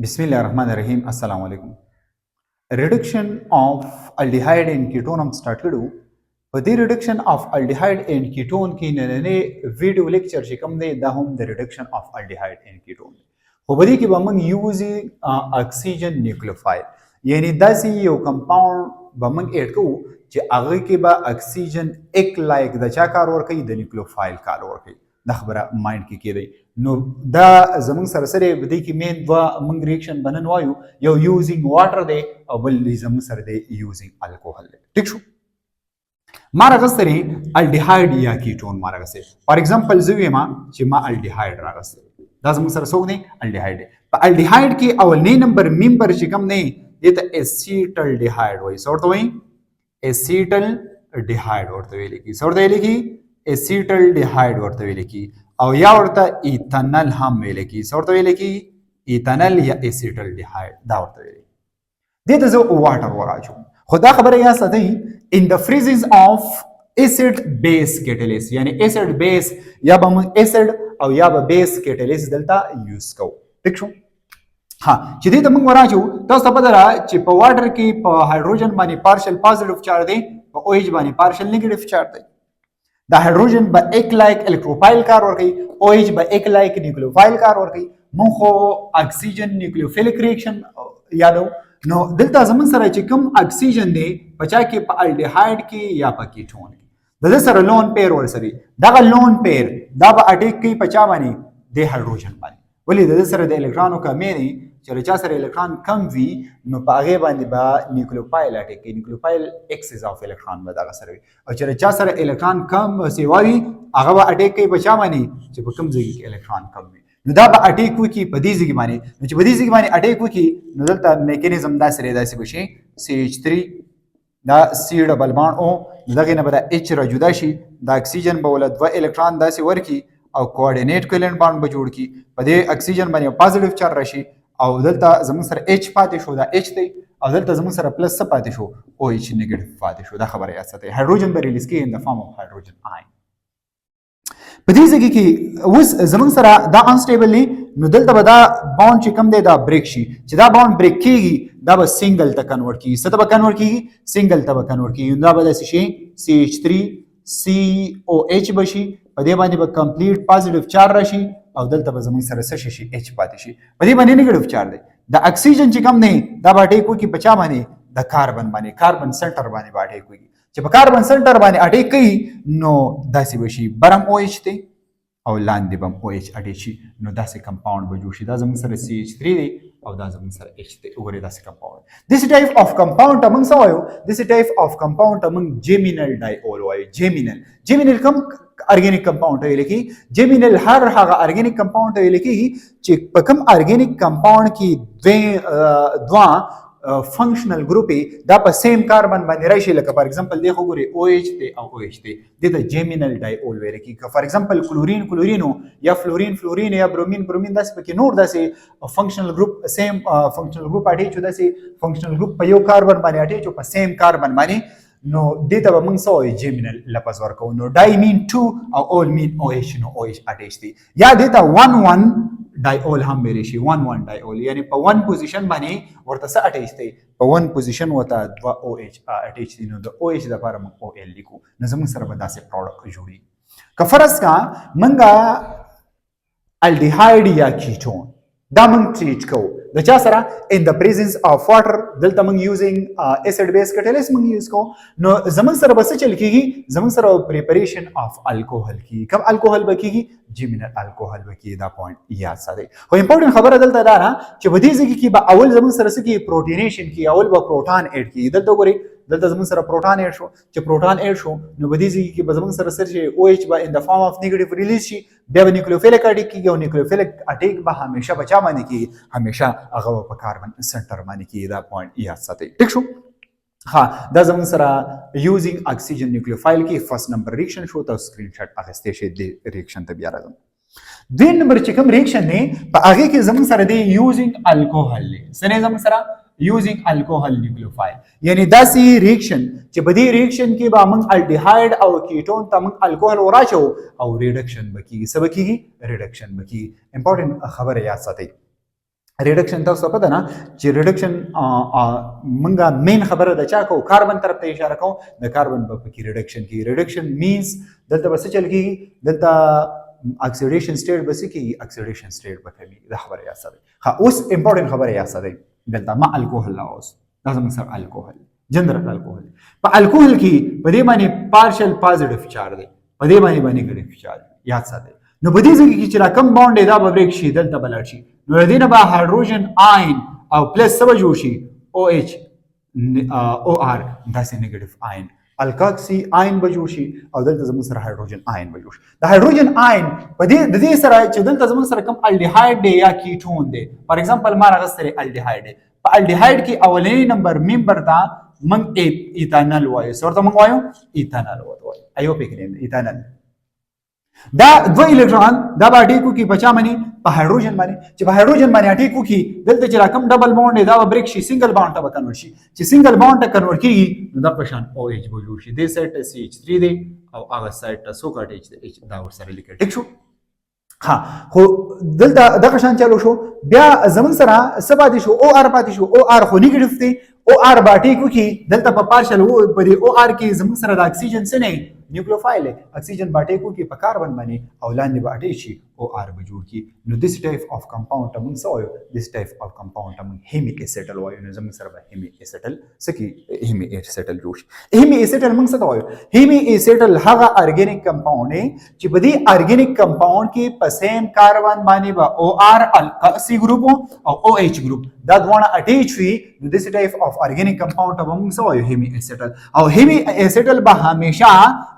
बिस्मिल्लाहिर्रहमानिर्रहीम अस्सलाम वालेकुम reduction of aldehyde and ketone हम स्टार्ट करूँ په دې ریډکشن اف الډیهاید اینڈ کیټون کې نننې ویډیو لیکچر چې کوم دی دا هم د ریډکشن اف الډیهاید اینڈ کیټون دی خو په دې کې به موږ یوزینګ اکسیجن نیوکلیوفایل یعنی داسې یو کمپاوند به موږ اډ کوو چې هغه کې به اکسیجن ایک لایک د چا کار ورکوي د نیوکلیوفایل کار ورکوي دا خبره مایند کې کېدی نو دا زموږ سره سره په دې کې مین دوه موږ ریاکشن بنن وایو یو یوزینګ واټر دی او بل زموږ سره دی یوزینګ الکوهول دی ٹھیک شو ما راغستري الډیهاید یا کیټون ما راغستري فار ایگزامپل زه وایم چې ما الډیهاید راغستري دا زموږ سره څوک دی الډیهاید په الډیهاید کې اولنی نمبر ممبر چې کوم نه دی ته اسیټل ډیهاید وایي څه ورته وایي اسیټل ډیهاید ورته ویل کی څه ورته ویل کی اسیټل ډیهاید ورته ویل کی او یا ورته ایتانل هم ویل کی څه ورته ویل کی ایتانل یا اسیټل ډیهاید دا ورته ویل دې ته زه واټر وراچو خدا خبره یا ساتي in the presence of acid base catalyst یعنی acid base یا به موږ acid او یا به base catalyst دلته یوز کوو ٹھیک شو ها چې دې ته موږ وراچو تاسو ته پته را چې په واټر کې په هایدروجن باندې پارشل پوزټیو چارج دی په او ایچ باندې پارشل نیگیټیو چارج دی دا هایدروجن به ایک لایک الکتروفایل کار ورکوي او ایچ به ایک لایک نیوکلیوفایل کار ورکوي موږ خو اکسیجن نیوکلیوفیلیک ریاکشن یادو نو دلته زمون سره چې کوم اکسیجن دی پچا کې په الډیهاید کې یا په کیټون کې د سره لون پیر ورسري دا لون پیر دا به اټیک کوي پچا باندې د هایدروجن باندې ولې د سره د الکترونو کمې نه چې چا سره الکترون کم وي نو په هغه باندې به نیوکلیوفایل اټیک کوي نیوکلیوفایل ایکسس اف الکترون به دا سره وي او چې چا سره الکترون کم سیواوي هغه به اټیک کوي پچا باندې چې په کم ځای کې الکترون کم وي نو دا به اټیک وکي په دې ځای باندې نو چې په دې ځای باندې اټیک وکي نو دلته میکانیزم دا سره داسې بشي CH3 دا C ډبل بانډ او دغه نه به دا H را جدا شي دا اکسیجن به ول دوه الکترون داسې ورکی او کوارډینیټ کویلنټ بانډ به جوړ کی په دې اکسیجن باندې پوزټیو چارج راشي او دلته زموږ سره H پاتې شو دا H دی او دلته زموږ سره پلس څه پاتې شو OH نیگیټیو پاتې شو دا خبره یاد ساتئ هایدروجن به ریلیز کی ان د فارم اف هایدروجن آین په دې ځای کې اوس زموږ سره دا انسټیبل دی نو دلته به دا بانډ چې کوم دی دا بریک شي چې دا بانډ بریک کیږي دا به سنگل ته کنورټ کیږي څه ته به کنورټ کیږي سنگل ته به کنورټ کیږي دا به داسې شي CH3 COH بشي په دې باندې به کمپلیټ پوزټیو چارج راشي او دلته به زموږ سره څه شي H پاتې شي په دې باندې نیگیټیو چارج دی د اکسیجن چې کوم دی دا به اټیک وکړي په چا باندې د کاربن باندې کاربن سنټر باندې به اټیک وکړي چې په کاربن سنټر باندې اټیک کوي نو داسې بشي برم OH دی او لاندې بم OH اټیک شي نو داسې کمپاوند به جوړ شي دا زموږ سره CH3 دی او دا زموږ سره H دی وګورئ داسې کمپاوند داسې ټایپ اف کمپاوند ته موږ څه وایو داسې ټایپ اف کمپاوند ته موږ جیمینل ډایول وایو جیمینل کوم ارګینیک کمپاوند ته ویل کی جیمینل هر هغه ارګینیک کمپاوند ته ویل کی چې په کوم ارګینیک کمپاوند کې دوه فنکشنل ګروپ دا په سیم کاربن باندې راشي لکه فار ایگزامپل دی خو ګوري OH دی او OH دی د جیمینل ډایول ویل کی فار ایگزامپل کلورینو یا فلورین یا برومین داسې پکې نور داسې فنکشنل ګروپ سیم فنکشنل ګروپ اټیچ داسې فنکشنل ګروپ په یو کاربن باندې اټیچ په سیم کاربن باندې نو دته به موږ سوې جیمینل لفظ ورکو نو ډای مین 2 او اول مین OH نو OH اټیچ دی یا دته 1 ډایول هم ویل شي 1 ډایول یعنی په 1 پوزیشن باندې ورته څه اټیچ دی په 1 پوزیشن وته 2 OH اټیچ دي نو د OH لپاره موږ OL لیکو نو زموږ سره به داسې پروډکټ جوړي که فرض کا منګه الډیهاید یا کیټون دا موږ ټریټ کوو د چا سره ان د پریزنس اف واټر دلته موږ یوزینګ اسید بیس کټالیست موږ یوز کوو نو زموږ سره به څه چل کیږي زموږ سره پریپریشن اف الکوهول کیږي کوم الکوهول به کیږي جیمینل الکوهول به کیږي دا پوینټ یاد ساتئ خو امپورټنت خبره دلته دا ده چې په دې ځای کې به اول زموږ سره څه کې پروټینیشن کې اول به پروټان اډ کیږي دلته ګورئ دلته زموږ سره پروټان اډ شو چې پروټان اډ شو نو په دې ځای کې به زموږ سره سره OH به ان د فارم اف نیگیټیو ریلیز شي بیا به نیوکلیوفیلیک اټیک کیږي او نیوکلیوفیلیک اټیک به همیشه بچا باندې کیږي همیشه هغه په کاربن سنټر باندې کیږي دا پوینټ یاد ساتئ ٹھیک شو ها دا زموږ سره یوزینګ اکسیجن نیوکلیوفایل کې فرست نمبر ریاکشن شو ته سکرین شاټ اخیستې شي د ریاکشن ته بیا راځم دویم نمبر چې کوم ریاکشن نه په هغه کې زموږ سره دی یوزینګ الکوهول دی سره زموږ سره یوزینګ الکوهول نیوکلیوفایل یعنی داسې ریاکشن چې په دې ریاکشن کې به موږ الډیهاید او کیټون ته موږ الکوهول وراچو او ریډکشن بکیږي څه بکیږي ریډکشن بکیږي امپورټنت خبره یاد ساتئ ریډکشن تاسو پته نه چې ریډکشن منګه مین خبره د چا کو کاربن طرف ته اشاره کوم د کاربن په کې ریډکشن کې ریډکشن مینز دلته بس چل کیږي دلته اکسیډیشن سټیټ بس کیږي اکسیډیشن سټیټ به کوي دا خبره یا سره ها اوس امپورټنت خبره یا سره دلته ما الکوهل اوس لازم سره الکوهل جنرال الکوهل په الکوهل کې په دې باندې پارشل پازیټیو چارج دی په دې باندې نیگیټیو چارج یاد ساتئ نو په دې ځکه کې چې را کم باونډ دی دا به بریک شي دلته بلل شي نو د دې نه به هایدروجن آین او پلس سبا جوړ شي او ایچ او آر داسې نیگیټیو آین الکاکسی آین به جوړ شي او دلته زموږ سره هایدروجن آین به جوړ شي د هایدروجن آین په دې سره چې دلته زموږ سره کوم الډیهایډ دی یا کیټون دی فار ایگزامپل ما راغستره الډیهایډ دی په الډیهایډ کې اولنی نمبر ممبر دا من ایتانل وایو څورته من وایو ایتانل وایو ایو پکې ایتانل دا دو الکترون دا به اټیکو کې بچا منی په هایدروجن باندې چې په هایدروجن باندې اټیکو کې دلته چې راکم ډبل بونډ دا به بریک شي سنگل بونډ ته کنورټ شي چې سنگل بونډ ته کنورټ کیږي نو دا پشان او ایچ به جوړ شي د سایت سی ایچ 3 دی او هغه سایت ته سو کټ ایچ دا ورسره لیکل ټیک شو ها خو دلته دغه شان چالو شو بیا زمون سره سبا دي شو او ار پاتې شو او ار خو نیگیټیو دی او ار باټی کو کی دلته په پارشل او په او ار کې زمون سره د اکسیجن سره نیوکلیوفایل اکسیجن باټی کو کی په کاربن باندې او لاندې باټی شي او ار به جوړ کی نو دیس ټایپ اف کمپاوند تم سوایو دیس ټایپ اف کمپاوند تم هیمی اسیټل وایو نو زمون سره به هیمی اسیټل سکی هیمی اسیټل جوړ هیمی اسیټل موږ څه وایو هیمی اسیټل هغه ارګینیک کمپاوند چې په دې ارګینیک کمپاوند کې په سیم کاربن باندې به او ار الکاسی ګروپ او او ایچ ګروپ دا دوه اټیچ وي نو دیس ټایپ اف ارګینیک کمپاوند تم موږ وایو هیمی اسیټل او هیمی اسیټل به همیشه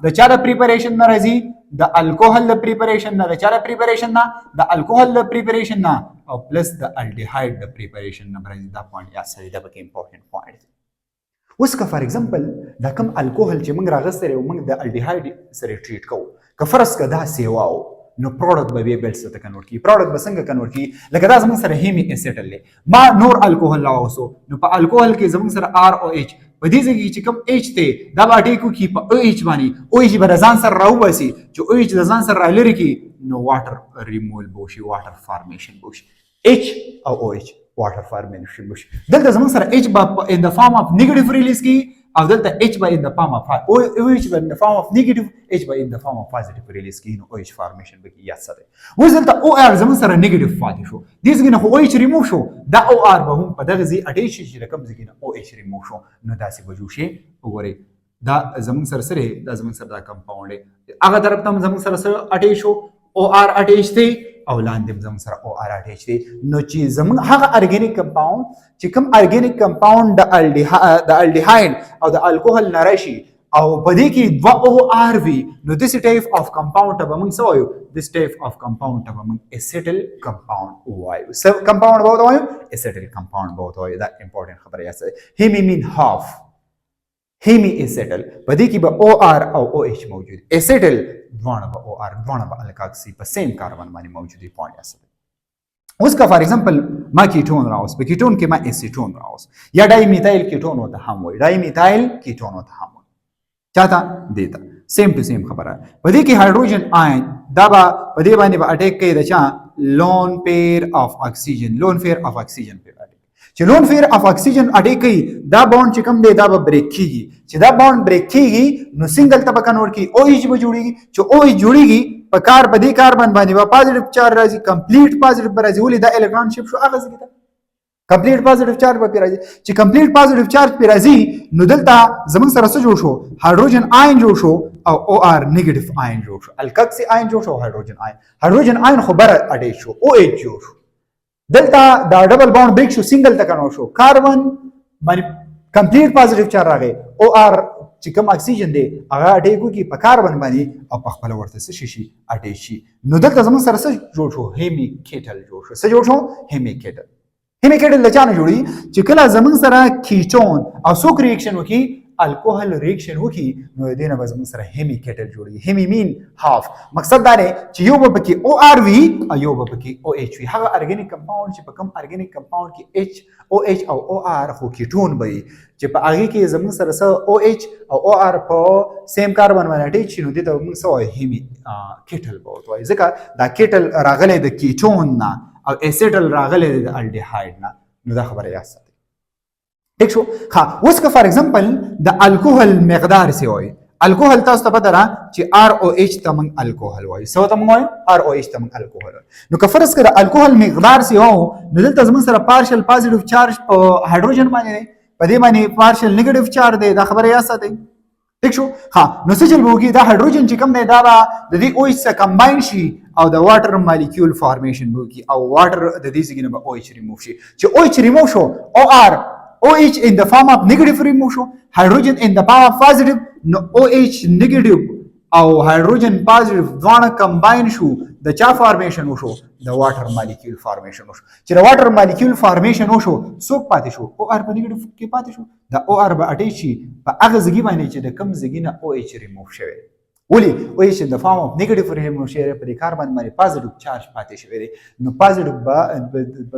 د چا د پریپریشن نه راځي د الکوهل د پریپریشن نه د چا د پریپریشن نه د الکوهل د پریپریشن نه او پلس د الډیهایډ د پریپریشن نه راځي دا پوینټ یا سړي دا پکې امپورټنت پوینټ اوس که فار ایگزامپل دا کوم الکوهل چې موږ راغستره او موږ د الډیهایډ سره ټریټ کوو که فرض که دا سیواو نو پروډکټ به بیل څه کنورټ کی پروډکټ به څنګه کنورټ کی لکه دا زموږ سره هیمی اسیټل دی ما نور الکوهل لاوسو نو په الکوهل کې زموږ سره ار او ایچ په دې ځای کې چې کوم ایچ ته دا باټی کو کی په او ایچ باندې او ایچ به ځان سره راوباسي چې او ایچ د ځان سره رالری کی نو واټر ریمول بوشي واټر فارمیشن بوشي ایچ او او ایچ واټر فارمیشن بوشي دلته زموږ سره ایچ به ان د فارم اف نیگیټیو ریلیز کی او دلته ایچ به ان د فارم اف او ایچ به ان د فارم اف نیگیټیو ایچ به ان د فارم اف پوزټیو ریلیز کی نو او ایچ فارمیشن به یا سره و دلته او ار زموږ سره نیگیټیو پاتې شو دې ځکه نه او ایچ ریموو شو دا او ار به هم په دغه ځای اټیچ شي چې رقم ځکه نه او ایچ ریموو شو نو داسې بجو شي وګورئ دا زموږ سره دا زموږ سره دا کمپاوند دی هغه طرف ته زموږ سره اټیچ شو او ار اټیچ دی او لاندې زموږ سره او ار اټیچ دی نو چې زموږ هغه ارګینیک کمپاوند چې کوم ارګینیک کمپاوند د الډیهایډ او د الکوهل نه راشي او په دې کې دوا او ار وی نو دیس ټایپ اف کمپاوند ته موږ څه وایو دیس ټایپ اف کمپاوند ته موږ اسیټل کمپاوند وایو سب کمپاوند به وایو اسیټل کمپاوند به وایو دا امپورټنت خبره یاسه هیمی مین هاف هیمی اسیټل په دې کې به او ار او او ایچ موجود اسیټل دوانه به او ار دوانه به الکاکسی په سیم کاربن باندې موجودي پوینټ یاسه اوس کا فار ایگزامپل ما کیټون راوس په کیټون کې ما اسیټون راوس یا ډای میثایل کیټون وته هم وای ډای میثایل کیټون وته هم چاته دیتا سیم ټو سیم خبره په دې کې هایدروجن آین دا به په دې باندې به اٹیک کوي د چا لون پیر اف اکسیجن لون پیر اف اکسیجن په چې لون پیر اف اکسیجن اٹیک کوي دا بوند چې کوم دی دا به بریک کیږي چې دا بوند بریک کیږي نو سنگل ته به کنورټ کی او ایچ به جوړیږي چې او ایچ جوړیږي په کار په دې کاربن باندې به پوزټیو چارج راځي کمپلیټ پوزټیو پر راځي ولې دا الکترون شپ شو هغه ځکه کمپلیټ پوزټیو چارج به راځي چې کمپلیټ پوزټیو چارج پر راځي نو دلته زمون سره څه جوړ شو هایدروجن آین جوړ شو او او ار نیگیټیو آین جوړ شو الکاکسی آین جوړ شو هایدروجن آین خو بر اډی شو او ایچ جوړ شو دلته دا ډبل بوند بریک شو سنگل ته کنو شو کاربن باندې کمپلیټ پوزټیو چارج راغی او ار چې کوم اکسیجن دی هغه اټیکو کې په کاربن باندې او په خپل ورته څه شي اټیچ شي نو دلته زمون سره څه جوړ شو هیمی کیټل جوړ شو څه جوړ شو هیمی کیټل لچانه جوړي چې کله زمون سره کیټون او سوک ریاکشن وکي الکوهل ریاکشن وکي نو دینه به زمون سره هیمی کیټل جوړي هیمی مین هاف مقصد دا دی چې یو به پکې او ار وی او یو به پکې او ایچ وی هغه ارګینیک کمپاوند چې په کوم ارګینیک کمپاوند کې ایچ او ایچ او او ار خو کیټون وي چې په هغه کې زمون سره او ایچ او او ار په سیم کاربن باندې اټیچ شي نو دته موږ سو هیمی کیټل بوت وای ځکه دا کیټل راغلی د کیټون نه او اسیټل راغلی د الډیهاید نه نو دا خبره یاد ساتئ ٹھیک شو ها اوس که فار ایگزامپل د الکوهل مقدار سی وای الکوهل تاسو ته پته را چې ار او ایچ ته موږ الکوهل وای سو ته موږ وای ار او ایچ ته موږ الکوهل نو که فرض کړه الکوهل مقدار سی وو نو دلته زموږ سره پارشل پازیټیو چارج په هایدروجن باندې دی په دې باندې پارشل نیگیټیو چارج دی دا خبره یاد ساتئ ٹھیک شو ها نو څه چل وږي دا هایدروجن چې کوم دی دا د دې او ایچ سره کمباین شي او د واټر مالیکول فارمیشن وږي او واټر د دې څخه نه او ایچ ریموو شي چې او ایچ ریموو شو او ار OH in the form of negative remotion, hydrogen in the form of positive, no OH negative او hydrogen positive دواړه combine شو د چا فارمیشن وشو د واټر مالیکول فارمیشن وشو چې د واټر مالیکول فارمیشن وشو څوک پاتې شو او ار په نیگیټیو کې پاتې شو د او ار به اټیچ شي په هغه ځګي باندې چې د کم ځګي نه او ایچ ریموو شوی ولی OH in the form of negative removal شوی په دې کاربن باندې پازیټیو چارج پاتې شوی دی نو پازیټیو به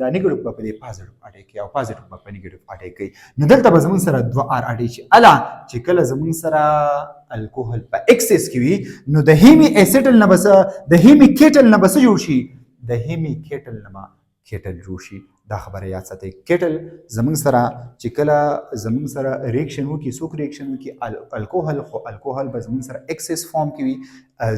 د نیگیټیو په دې پازیټیو اټیک کوي او پازیټیو په نیگیټیو اټیک کوي نو دلته به زمون سره 2 ار اټیچ الا چې کله زمون سره الکوهل په ایکسس کې وي نو د هیمی اسیټل نه بس د هیمی کیټل نه بس جوړ شي د هیمی کیټل نه کیټل جوړ شي دا خبره یاد ساتئ کیټل زمون سره چې کله زمون سره ریاکشن وکي څوک ریاکشن وکي الکوهل خو الکوهل به زمون سره ایکسس فارم کوي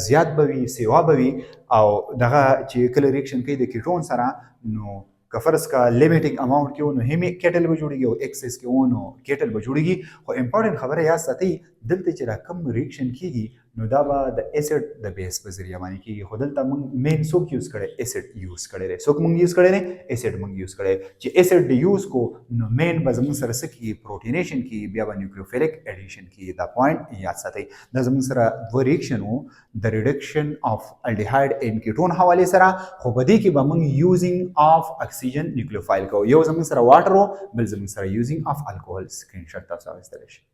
زیات به وي سیوا به وي او دغه چې کله ریاکشن کوي د کیټون سره نو که فرض کا لیمیټینګ اماونت کې نو هیمی کیټل به جوړیږي او ایکسس کې نو کیټل به جوړیږي خو امپورټنت خبره یاد ساتئ دلته چې را کم ریاکشن کیږي نو دا به د اسید د بیس په ذریعہ باندې کیږي خو دلته موږ مین څوک یوز کړي اسید یوز کړي دی څوک موږ یوز کړي دی اسید موږ یوز کړي چې اسید یوز کو نو مین به زموږ سره څه کیږي پروټینیشن کیږي بیا به نیوکلیوفیلیک ایډیشن کیږي دا پوینټ یاد ساتئ دا زموږ سره دوه ریاکشن وو د ریډکشن اف الډیهاید اینڈ کیټون حواله سره خو په دې کې به موږ یوزینګ اف اکسیجن نیوکلیوفایل کو یو زموږ سره واټر وو بل زموږ سره یوزینګ اف الکوهل سکرین شاټ تاسو واخیستلی شئ